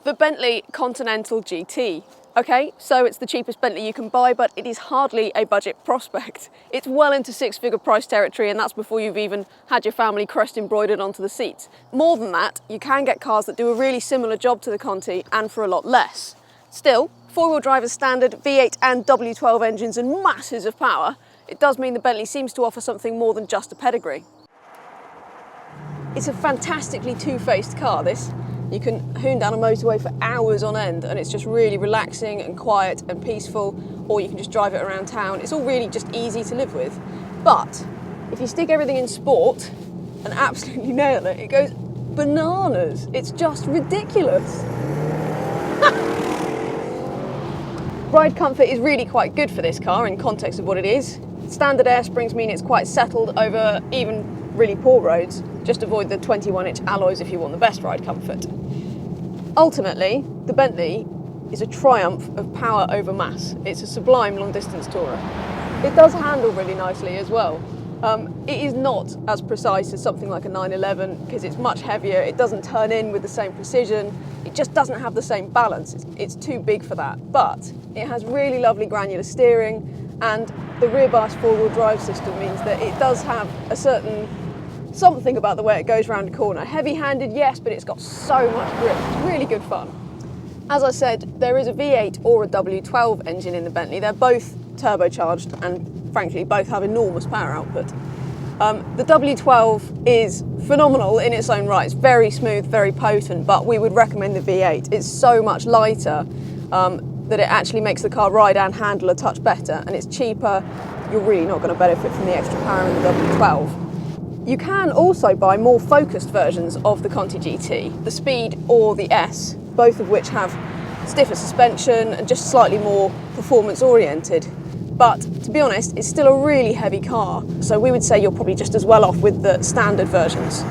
The Bentley Continental GT. Okay, so it's the cheapest Bentley you can buy, but it is hardly a budget prospect. It's well into six-figure price territory, and that's before you've even had your family crest embroidered onto the seats. More than that, you can get cars that do a really similar job to the Conti and for a lot less. Still, four-wheel drive as standard, V8 and W12 engines and masses of power, it does mean the Bentley seems to offer something more than just a pedigree. It's a fantastically two-faced car, this. You can hoon down a motorway for hours on end and it's just really relaxing and quiet and peaceful, or you can just drive it around town. It's all really just easy to live with. But if you stick everything in sport and absolutely nail it, it goes bananas. It's just ridiculous. Ride comfort is really quite good for this car in context of what it is. Standard air springs mean it's quite settled over even really poor roads. Just avoid the 21-inch alloys if you want the best ride comfort. Ultimately, the Bentley is a triumph of power over mass. It's a sublime long-distance tourer. It does handle really nicely as well. It is not as precise as something like a 911 because it's much heavier. It doesn't turn in with the same precision. It just doesn't have the same balance. It's too big for that. But it has really lovely granular steering, and the rear bias four-wheel drive system means that it does have a certain something about the way it goes around a corner. Heavy-handed, yes, but it's got so much grip. It's really good fun. As I said, there is a V8 or a W12 engine in the Bentley. They're both turbocharged and frankly both have enormous power output. The W12 is phenomenal in its own right. It's very smooth, very potent, but we would recommend the V8. It's so much lighter that it actually makes the car ride and handle a touch better, and it's cheaper. You're really not going to benefit from the extra power in the W12. You can also buy more focused versions of the Conti GT, the Speed or the S, both of which have stiffer suspension and just slightly more performance oriented. But to be honest, it's still a really heavy car, so we would say you're probably just as well off with the standard versions.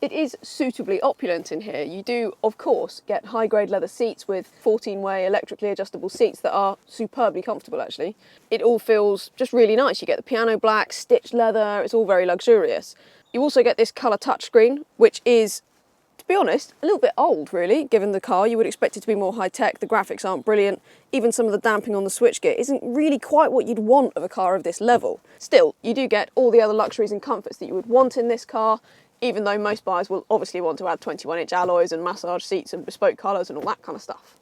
It is suitably opulent in here. You do, of course, get high-grade leather seats with 14-way electrically adjustable seats that are superbly comfortable, actually. It all feels just really nice. You get the piano black, stitched leather, it's all very luxurious. You also get this colour touchscreen, which is, to be honest, a little bit old, really, given the car. You would expect it to be more high-tech. The graphics aren't brilliant. Even some of the damping on the switchgear isn't really quite what you'd want of a car of this level. Still, you do get all the other luxuries and comforts that you would want in this car, even though most buyers will obviously want to add 21-inch alloys and massage seats and bespoke colours and all that kind of stuff.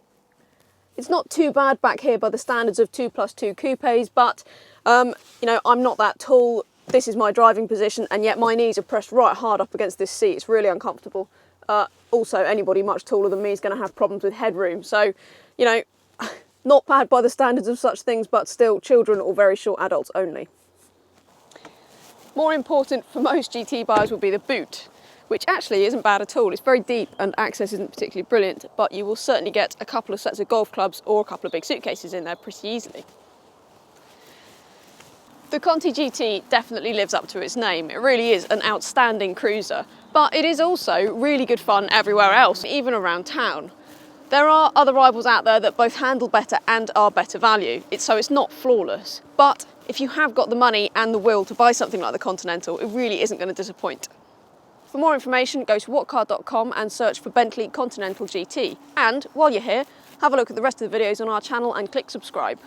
It's not too bad back here by the standards of 2+2 coupes, but you know, I'm not that tall. This is my driving position, and yet my knees are pressed right hard up against this seat. It's really uncomfortable. Also, anybody much taller than me is going to have problems with headroom. So, you know, not bad by the standards of such things, but still children or very short adults only. More important for most GT buyers will be the boot, which actually isn't bad at all. It's very deep and access isn't particularly brilliant, but you will certainly get a couple of sets of golf clubs or a couple of big suitcases in there pretty easily. The Conti GT definitely lives up to its name. It really is an outstanding cruiser, but it is also really good fun everywhere else, even around town. There are other rivals out there that both handle better and are better value, so it's not flawless. But if you have got the money and the will to buy something like the Continental, it really isn't going to disappoint. For more information, go to whatcar.com and search for Bentley Continental GT. And while you're here, have a look at the rest of the videos on our channel and click subscribe.